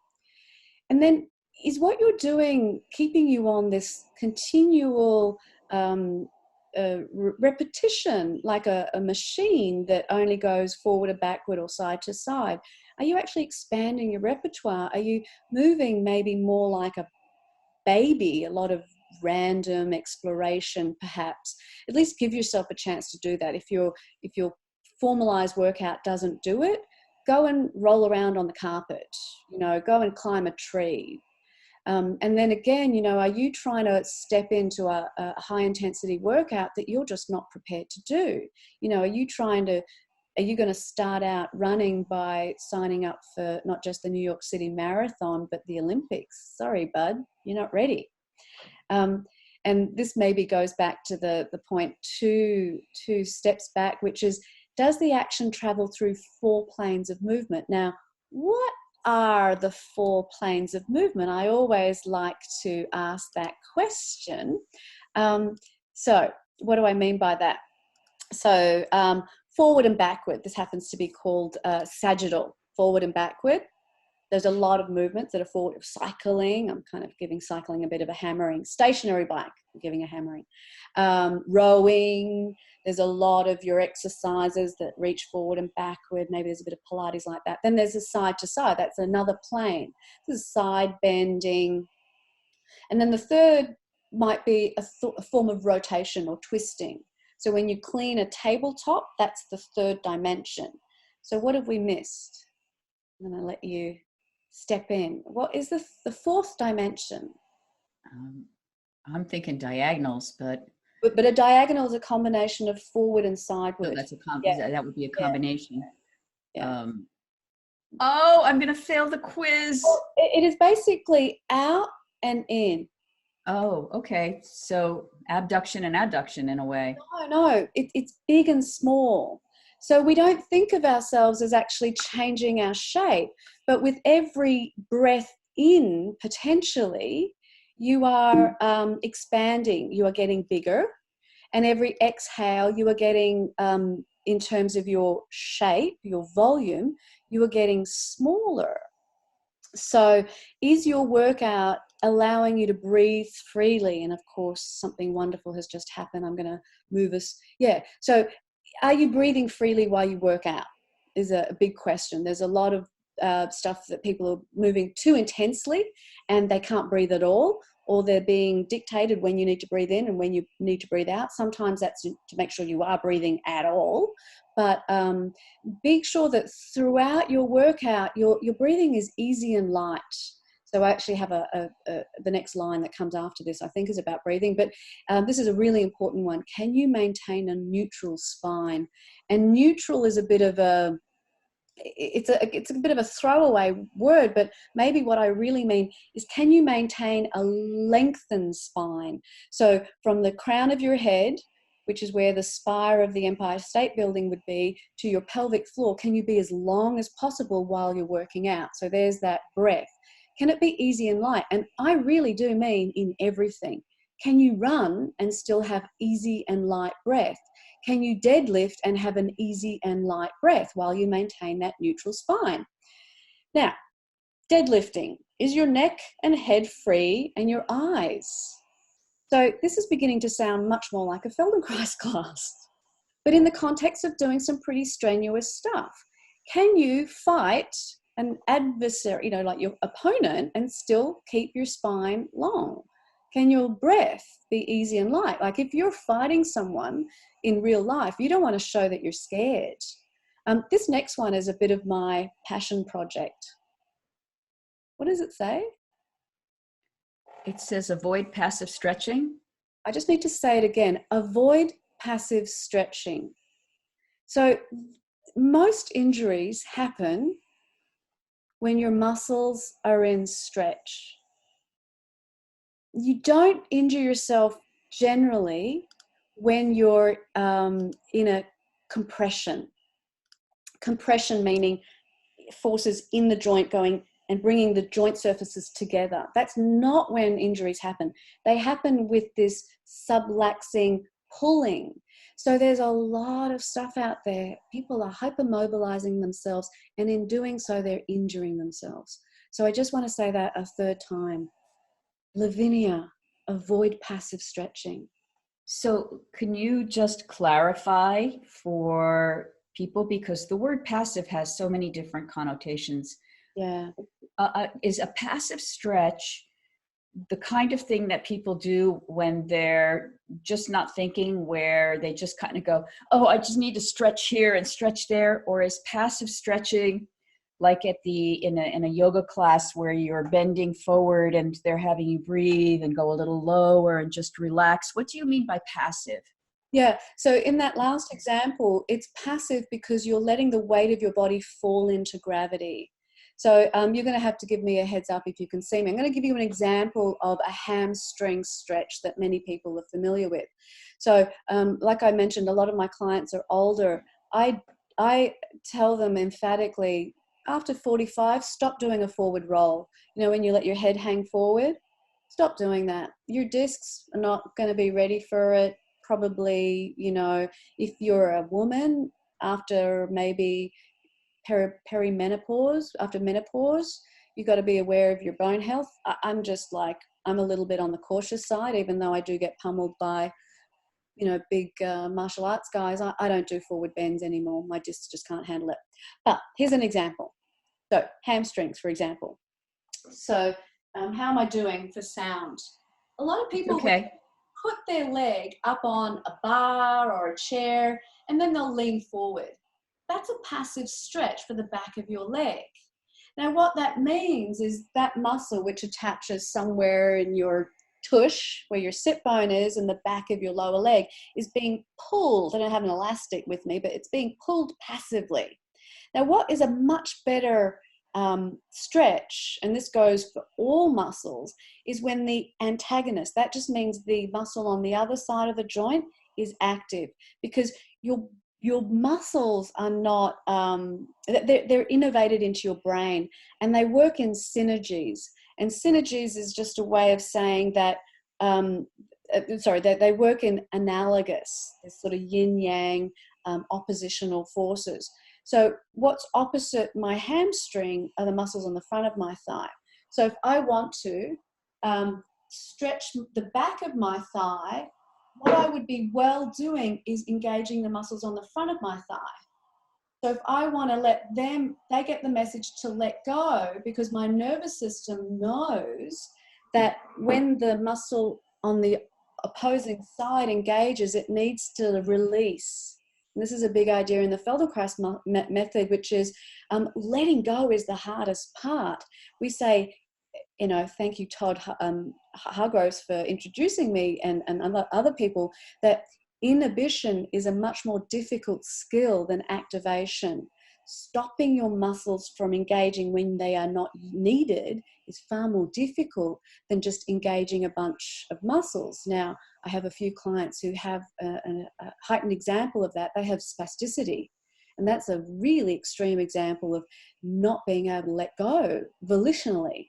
And then, is what you're doing keeping you on this continual repetition, like a machine that only goes forward or backward or side to side? Are you actually expanding your repertoire? Are you moving maybe more like a baby, a lot of random exploration, perhaps, at least give yourself a chance to do that. If your formalized workout doesn't do it, go and roll around on the carpet, go and climb a tree. And then again, are you trying to step into a high intensity workout that you're just not prepared to do? Are you going to start out running by signing up for not just the New York City Marathon, but the Olympics? Sorry, bud, you're not ready. And this maybe goes back to the point two steps back, which is, does the action travel through 4 planes of movement? Now, what are the 4 planes of movement? I always like to ask that question. So what do I mean by that? So forward and backward, this happens to be called sagittal, forward and backward. There's a lot of movements that are forward. Cycling, I'm kind of giving cycling a bit of a hammering. Stationary bike, I'm giving a hammering. Rowing, there's a lot of your exercises that reach forward and backward. Maybe there's a bit of Pilates like that. Then there's a side to side. That's another plane. This is side bending. And then the third might be a form of rotation or twisting. So when you clean a tabletop, that's the 3rd dimension. So what have we missed? I'm going to let you step in. What is the 4th dimension? I'm thinking diagonals, but a diagonal is a combination of forward and sideward. So that's that would be a combination. Yeah. I'm going to fail the quiz. Well, it is basically out and in. Oh, okay. So abduction and adduction in a way. No, it's big and small. So we don't think of ourselves as actually changing our shape, but with every breath in, potentially, you are expanding, you are getting bigger, and every exhale, you are getting, in terms of your shape, your volume, you are getting smaller. So is your workout allowing you to breathe freely? And of course, something wonderful has just happened. I'm going to move us. Yeah. So are you breathing freely while you work out is a big question. There's a lot of stuff that people are moving too intensely and they can't breathe at all, or they're being dictated when you need to breathe in and when you need to breathe out. Sometimes that's to make sure you are breathing at all. But be sure that throughout your workout, your breathing is easy and light. So I actually have the next line that comes after this, I think, is about breathing. But this is a really important one. Can you maintain a neutral spine? And neutral is a bit of it's a bit of a throwaway word, but maybe what I really mean is, can you maintain a lengthened spine? So from the crown of your head, which is where the spire of the Empire State Building would be, to your pelvic floor, can you be as long as possible while you're working out? So there's that breath. Can it be easy and light? And I really do mean in everything. Can you run and still have easy and light breath? Can you deadlift and have an easy and light breath while you maintain that neutral spine? Now, deadlifting. Is your neck and head free and your eyes? So this is beginning to sound much more like a Feldenkrais class, but in the context of doing some pretty strenuous stuff. Can you fight an adversary, like your opponent, and still keep your spine long? Can your breath be easy and light? Like if you're fighting someone in real life, you don't want to show that you're scared. This next one is a bit of my passion project. What does it say? It says avoid passive stretching. I just need to say it again. Avoid passive stretching. So most injuries happen when your muscles are in stretch. You don't injure yourself generally when you're in a compression. Compression meaning forces in the joint going and bringing the joint surfaces together. That's not when injuries happen. They happen with this subluxing pulling. So there's a lot of stuff out there. People are hypermobilizing themselves, and in doing so, they're injuring themselves. So I just want to say that a third time. Lavinia, avoid passive stretching. So can you just clarify for people, because the word passive has so many different connotations. Yeah. Is a passive stretch the kind of thing that people do when they're just not thinking, where they just kind of go, oh, I just need to stretch here and stretch there? Or is passive stretching like in a yoga class where you're bending forward and they're having you breathe and go a little lower and just relax? What do you mean by passive? Yeah, so in that last example, it's passive because you're letting the weight of your body fall into gravity. So you're going to have to give me a heads up if you can see me. I'm going to give you an example of a hamstring stretch that many people are familiar with. So like I mentioned, a lot of my clients are older. I tell them emphatically, after 45, stop doing a forward roll. You know, when you let your head hang forward, stop doing that. Your discs are not going to be ready for it. Probably, you know, if you're a woman after maybe perimenopause, after menopause, you've got to be aware of your bone health. I'm just like, I'm a little bit on the cautious side, even though I do get pummeled by, you know, big martial arts guys. I don't do forward bends anymore. My discs just can't handle it. But here's an example. So hamstrings, for example. So how am I doing for sound? A lot of people Okay. put their leg up on a bar or a chair, and then they'll lean forward. That's a passive stretch for the back of your leg. Now, what that means is that muscle, which attaches somewhere in your tush, where your sit bone is, and the back of your lower leg, is being pulled. I don't have an elastic with me, but it's being pulled passively. Now, what is a much better stretch, and this goes for all muscles, is when the antagonist, that just means the muscle on the other side of the joint, is active, because your muscles are not, they're innovated into your brain, and they work in synergies. And synergies is just a way of saying that, they work in analogous, this sort of yin-yang, oppositional forces. So what's opposite my hamstring are the muscles on the front of my thigh. So if I want to stretch the back of my thigh, what I would be well doing is engaging the muscles on the front of my thigh. So if I want to let them, they get the message to let go, because my nervous system knows that when the muscle on the opposing side engages, it needs to release. And this is a big idea in the Feldenkrais method, which is letting go is the hardest part. We say, you know, thank you, Todd Hargroves, for introducing me and other people, that inhibition is a much more difficult skill than activation. Stopping your muscles from engaging when they are not needed is far more difficult than just engaging a bunch of muscles. Now, I have a few clients who have a heightened example of that. They have spasticity. And that's a really extreme example of not being able to let go volitionally.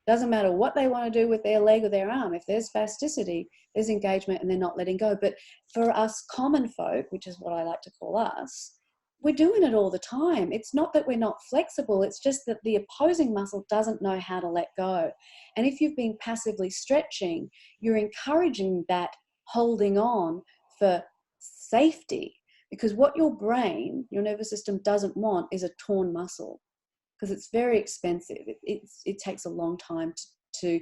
Doesn't matter what they want to do with their leg or their arm. If there's spasticity, there's engagement and they're not letting go. But for us common folk, which is what I like to call us, we're doing it all the time. It's not that we're not flexible. It's just that the opposing muscle doesn't know how to let go. And if you've been passively stretching, you're encouraging that holding on for safety. Because what your brain, your nervous system doesn't want is a torn muscle, because it's very expensive. It takes a long time to,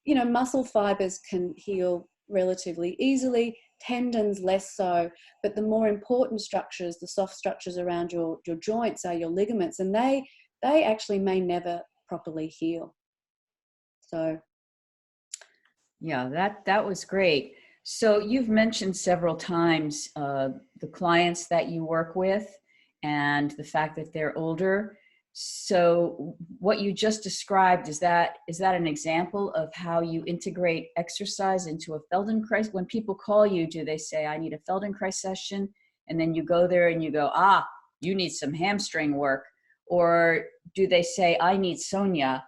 you know, muscle fibers can heal relatively easily, tendons less so, but the more important structures, the soft structures around your joints, are your ligaments, and they actually may never properly heal. So yeah, that was great. So you've mentioned several times the clients that you work with and the fact that they're older. So what you just described, is that an example of how you integrate exercise into a Feldenkrais? When people call you, do they say, I need a Feldenkrais session? And then you go there and you go, you need some hamstring work? Or do they say, I need Sonja,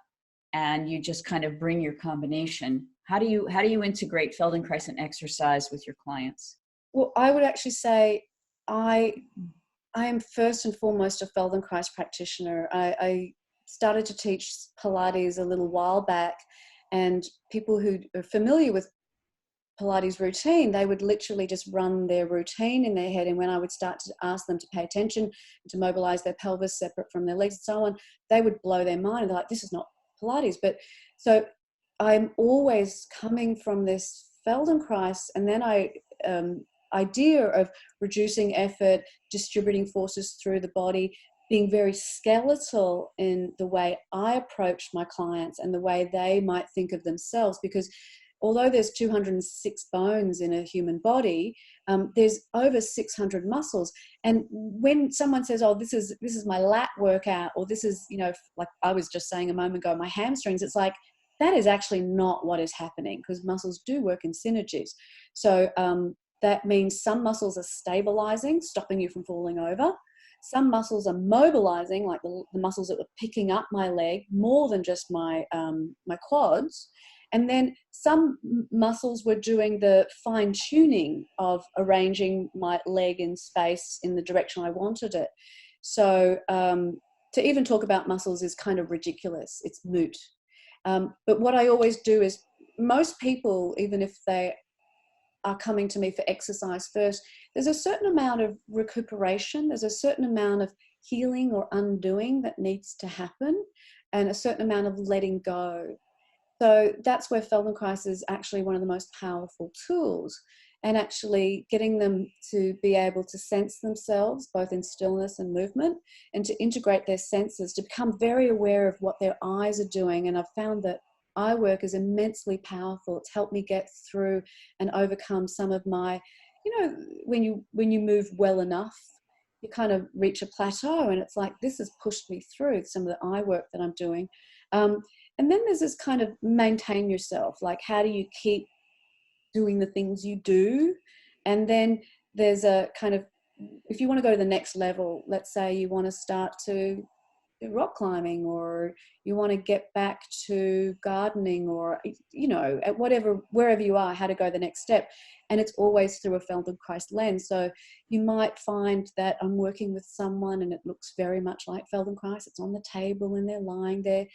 and you just kind of bring your combination? How do you integrate Feldenkrais and exercise with your clients? well, I would actually say I am first and foremost a Feldenkrais practitioner. I started to teach Pilates a little while back, and people who are familiar with Pilates routine, they would literally just run their routine in their head. And when I would start to ask them to pay attention, to mobilize their pelvis separate from their legs and so on, they would blow their mind. They're like, this is not Pilates. But so I'm always coming from this Feldenkrais, and then idea of reducing effort, distributing forces through the body, being very skeletal in the way I approach my clients and the way they might think of themselves. Because although there's 206 bones in a human body, there's over 600 muscles. And when someone says, oh, this is my lat workout, or this is, like I was just saying a moment ago, my hamstrings, it's like, that is actually not what is happening, because muscles do work in synergies. So that means some muscles are stabilizing, stopping you from falling over. Some muscles are mobilizing, like the muscles that were picking up my leg more than just my quads. And then some muscles were doing the fine tuning of arranging my leg in space in the direction I wanted it. So to even talk about muscles is kind of ridiculous. It's moot. But what I always do is, most people, even if they are coming to me for exercise first, there's a certain amount of recuperation, there's a certain amount of healing or undoing that needs to happen, and a certain amount of letting go. So that's where Feldenkrais is actually one of the most powerful tools, and actually getting them to be able to sense themselves both in stillness and movement, and to integrate their senses, to become very aware of what their eyes are doing. And I've found that eye work is immensely powerful. It's helped me get through and overcome some of my, when you move well enough, you kind of reach a plateau, and it's like, this has pushed me through some of the eye work that I'm doing. And then there's this kind of maintain yourself, like how do you keep doing the things you do? And then there's a kind of, if you want to go to the next level, let's say you want to start to do rock climbing, or you want to get back to gardening, or at wherever you are, how to go the next step. And it's always through a Feldenkrais lens. So you might find that I'm working with someone and it looks very much like Feldenkrais. It's on the table and they're lying there,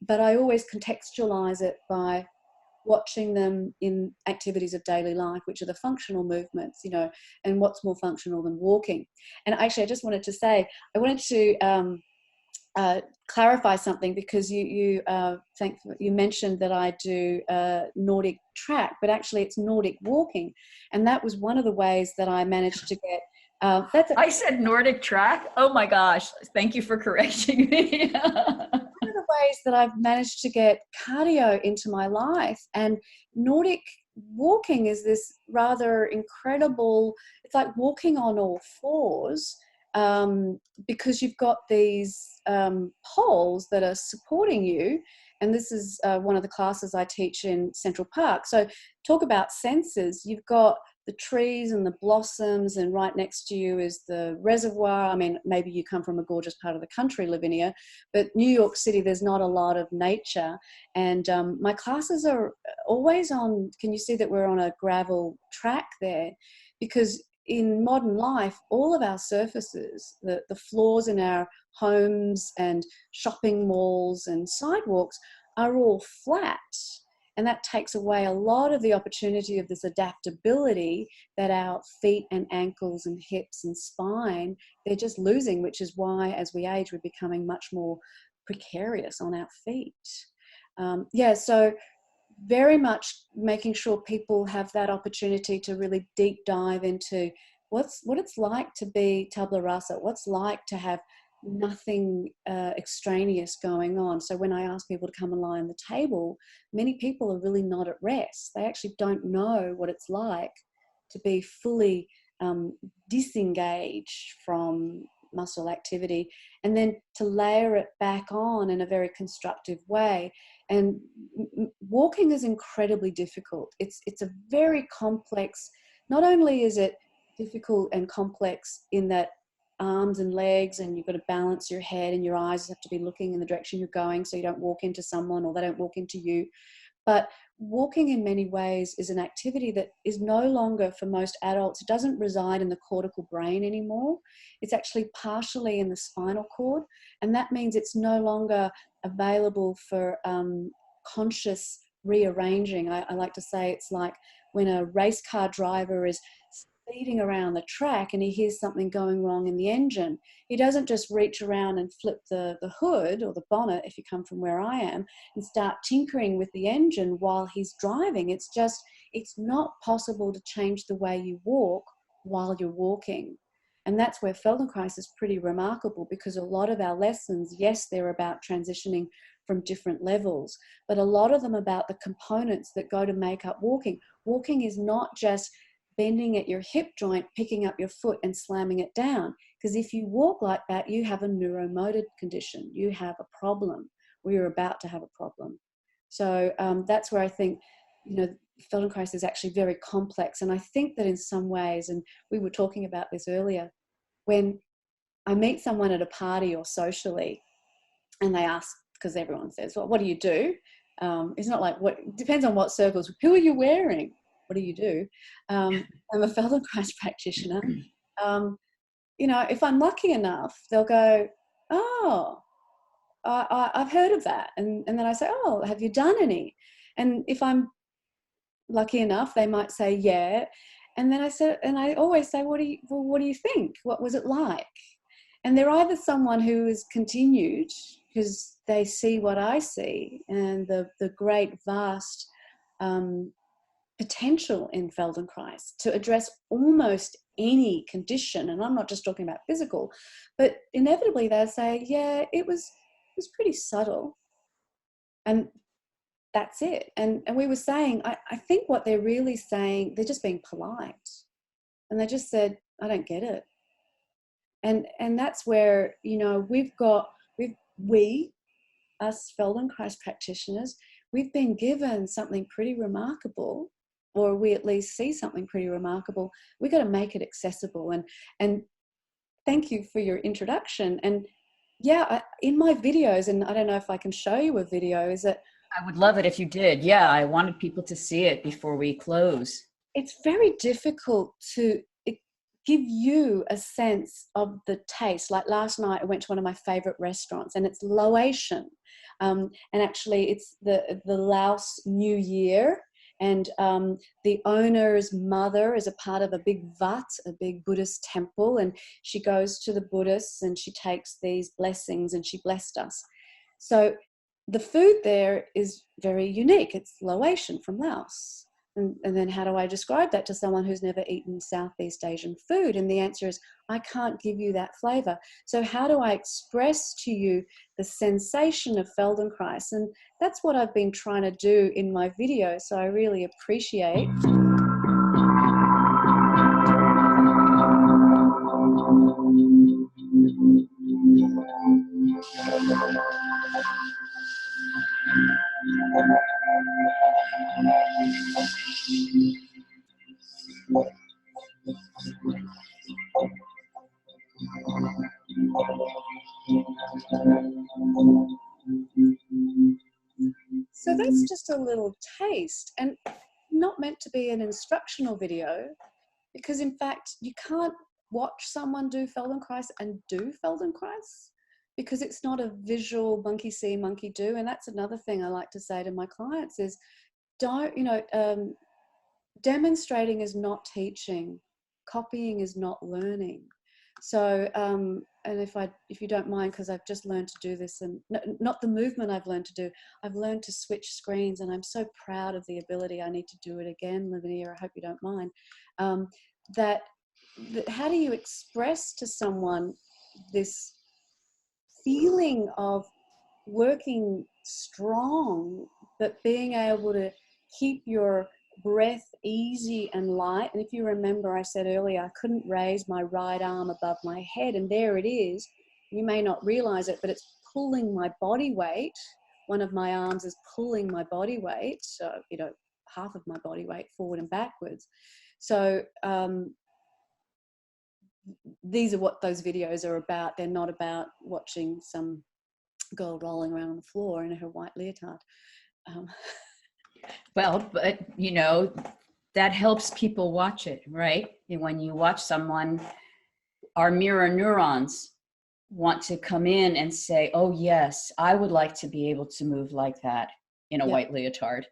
but I always contextualize it by watching them in activities of daily life, which are the functional movements, and what's more functional than walking. And actually, I just wanted to say, I wanted to clarify something, because you mentioned that I do Nordic track, but actually it's Nordic walking. And that was one of the ways that I managed to get I said Nordic track. Oh my gosh. Thank you for correcting me. One of the ways that I've managed to get cardio into my life. And Nordic walking is this rather incredible, it's like walking on all fours, because you've got these poles that are supporting you. And this is one of the classes I teach in Central Park. So talk about senses. You've got the trees and the blossoms, and right next to you is the reservoir. I mean, maybe you come from a gorgeous part of the country, Lavinia, but New York City, there's not a lot of nature. And my classes are always on, can you see that we're on a gravel track there? Because in modern life, all of our surfaces, the floors in our homes and shopping malls and sidewalks are all flat. And that takes away a lot of the opportunity of this adaptability that our feet and ankles and hips and spine, they're just losing, which is why as we age, we're becoming much more precarious on our feet. So very much making sure people have that opportunity to really deep dive into what it's like to be tabula rasa, what's like to have nothing extraneous going on. So when I ask people to come and lie on the table, many people are really not at rest. They actually don't know what it's like to be fully disengaged from muscle activity, and then to layer it back on in a very constructive way. And walking is incredibly difficult. It's a very complex, not only is it difficult and complex in that arms and legs, and you've got to balance your head and your eyes have to be looking in the direction you're going so you don't walk into someone or they don't walk into you. But walking in many ways is an activity that is no longer, for most adults, it doesn't reside in the cortical brain anymore. It's actually partially in the spinal cord. And that means it's no longer available for conscious rearranging. I like to say it's like when a race car driver is speeding around the track and he hears something going wrong in the engine, he doesn't just reach around and flip the hood or the bonnet, if you come from where I am, and start tinkering with the engine while he's driving. It's not possible to change the way you walk while you're walking. And that's where Feldenkrais is pretty remarkable, because a lot of our lessons, yes, they're about transitioning from different levels, but a lot of them about the components that go to make up walking. Walking is not just bending at your hip joint, picking up your foot and slamming it down. Because if you walk like that, you have a neuromotor condition. You have a problem, or you're about to have a problem. So that's where I think, Feldenkrais is actually very complex. And I think that in some ways, and we were talking about this earlier, when I meet someone at a party or socially and they ask, because everyone says, well, what do you do? It's not like, it depends on what circles. Who are you wearing? What do you do? I'm a Feldenkrais practitioner. If I'm lucky enough, they'll go, oh, I've heard of that. And then I say, oh, have you done any? And if I'm lucky enough, they might say, yeah. And then I always say, what do you think? What was it like? And they're either someone who has continued because they see what I see and the great, vast potential in Feldenkrais to address almost any condition. And I'm not just talking about physical, but inevitably they'll say, yeah, it was pretty subtle. And that's it. And we were saying, I think what they're really saying, they're just being polite. And they just said, I don't get it. And that's where, us Feldenkrais practitioners, we've been given something pretty remarkable, or we at least see something pretty remarkable. We've got to make it accessible. And thank you for your introduction. And yeah, in my videos, and I don't know if I can show you a video, is that I would love it if you did. Yeah, I wanted people to see it before we close. It's very difficult to give you a sense of the taste. Like last night, I went to one of my favorite restaurants, and it's Laotian. And actually, it's the Laos New Year. And the owner's mother is a part of a big vat, a big Buddhist temple. And she goes to the Buddhists and she takes these blessings, and she blessed us. So the food there is very unique. It's Laotian from Laos. And then how do I describe that to someone who's never eaten Southeast Asian food? And the answer is, I can't give you that flavor. So how do I express to you the sensation of Feldenkrais? And that's what I've been trying to do in my video. So I really appreciate. So that's just a little taste, and not meant to be an instructional video, because in fact you can't watch someone do Feldenkrais and do Feldenkrais, because it's not a visual monkey see, monkey do. And that's another thing I like to say to my clients is, demonstrating is not teaching, copying is not learning. So, and if you don't mind, because I've just learned to do this, and not the movement I've learned to do, I've learned to switch screens, and I'm so proud of the ability. I need to do it again, Lavinia, I hope you don't mind. That how do you express to someone this feeling of working strong, but being able to keep your breath easy and light? And if you remember, I said earlier, I couldn't raise my right arm above my head, and there it is. You may not realize it, but it's pulling my body weight. One of my arms is pulling my body weight, so half of my body weight forward and backwards. So these are what those videos are about. They're not about watching some girl rolling around on the floor in her white leotard. Well, but that helps people watch it, right? And when you watch someone, our mirror neurons want to come in and say, oh yes, I would like to be able to move like that in a white leotard.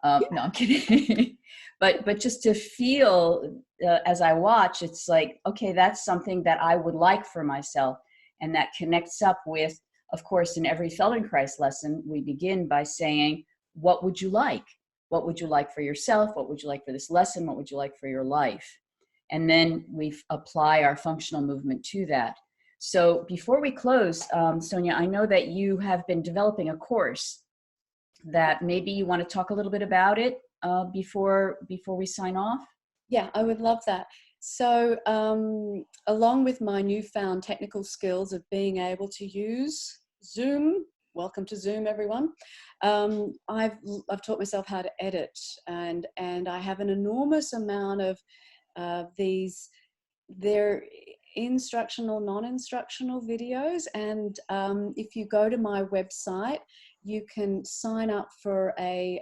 No, I'm kidding. but just to feel as I watch, it's like, okay, that's something that I would like for myself. And that connects up with, of course, in every Feldenkrais lesson, we begin by saying, what would you like? What would you like for yourself? What would you like for this lesson? What would you like for your life? And then we apply our functional movement to that. So before we close, Sonja, I know that you have been developing a course that maybe you want to talk a little bit about it before we sign off. Yeah, I would love that. So along with my newfound technical skills of being able to use Zoom, welcome to Zoom, everyone. I've taught myself how to edit, and I have an enormous amount of they're instructional, non-instructional videos. And if you go to my website, you can sign up for a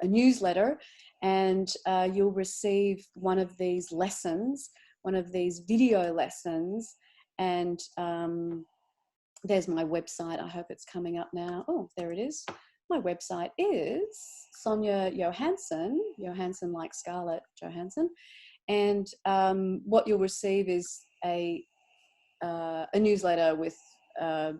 newsletter, and you'll receive one of these lessons, one of these video lessons. And there's my website. I hope it's coming up now. Oh, there it is. My website is Sonja Johansson, Johansson like Scarlett Johansson. And what you'll receive is a newsletter with a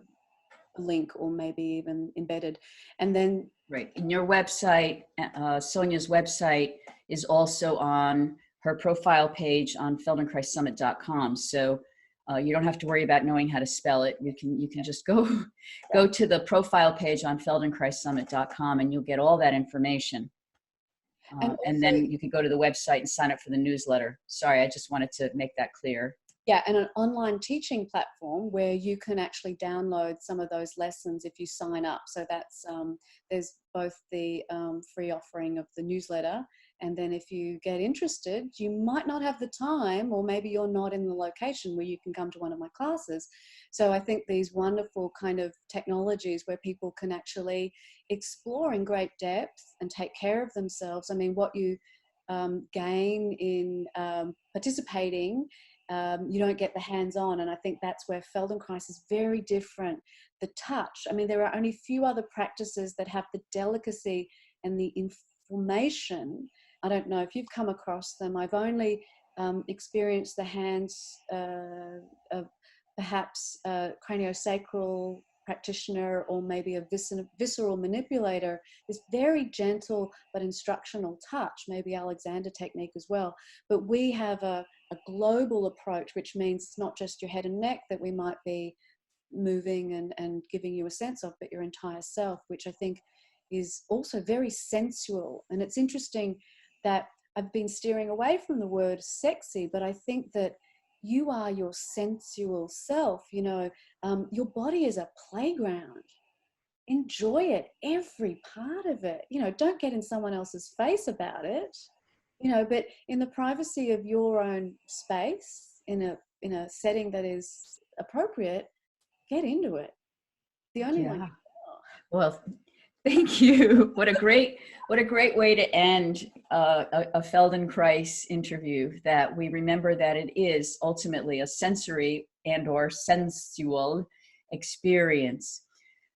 link, or maybe even embedded. And then right, and your website, Sonja's website, is also on her profile page on feldenkrais.com. So you don't have to worry about knowing how to spell it. You can just go to the profile page on feldenkrais.com, and you'll get all that information. And then you can go to the website and sign up for the newsletter. Sorry, I just wanted to make that clear. Yeah, and an online teaching platform where you can actually download some of those lessons if you sign up. So that's there's both the free offering of the newsletter, and then if you get interested, you might not have the time, or maybe you're not in the location where you can come to one of my classes. So I think these wonderful kind of technologies where people can actually explore in great depth and take care of themselves. I mean, what you gain in participating, you don't get the hands-on, and I think that's where Feldenkrais is very different. The touch, I mean, there are only few other practices that have the delicacy and the information. I don't know if you've come across them. I've only experienced the hands of perhaps a craniosacral practitioner, or maybe a visceral manipulator, this very gentle but instructional touch, maybe Alexander technique as well. But we have a global approach, which means it's not just your head and neck that we might be moving and giving you a sense of, but your entire self, which I think is also very sensual. And it's interesting that I've been steering away from the word sexy, but I think that you are your sensual self. You know, your body is a playground. Enjoy it, every part of it. You know, don't get in someone else's face about it, you know, but in the privacy of your own space, in a setting that is appropriate, get into it. The only one. Well, thank you. What a great way to end a Feldenkrais interview, that we remember that it is ultimately a sensory and or sensual experience.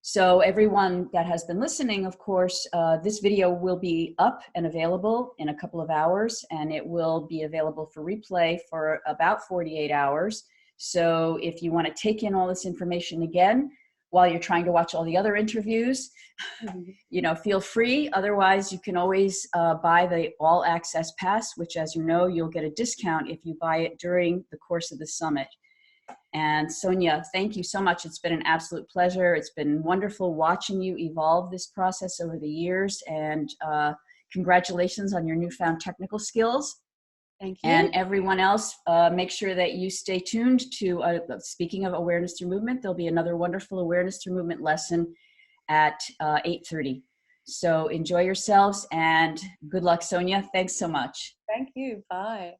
So everyone that has been listening, of course, this video will be up and available in a couple of hours, and it will be available for replay for about 48 hours. So if you want to take in all this information again while you're trying to watch all the other interviews, you know, feel free. Otherwise, you can always buy the All Access Pass, which, as you know, you'll get a discount if you buy it during the course of the summit. And Sonja, thank you so much. It's been an absolute pleasure. It's been wonderful watching you evolve this process over the years, and congratulations on your newfound technical skills. Thank you. And everyone else, make sure that you stay tuned to, speaking of awareness through movement, there'll be another wonderful awareness through movement lesson at 8:30. So enjoy yourselves, and good luck, Sonja. Thanks so much. Thank you. Bye.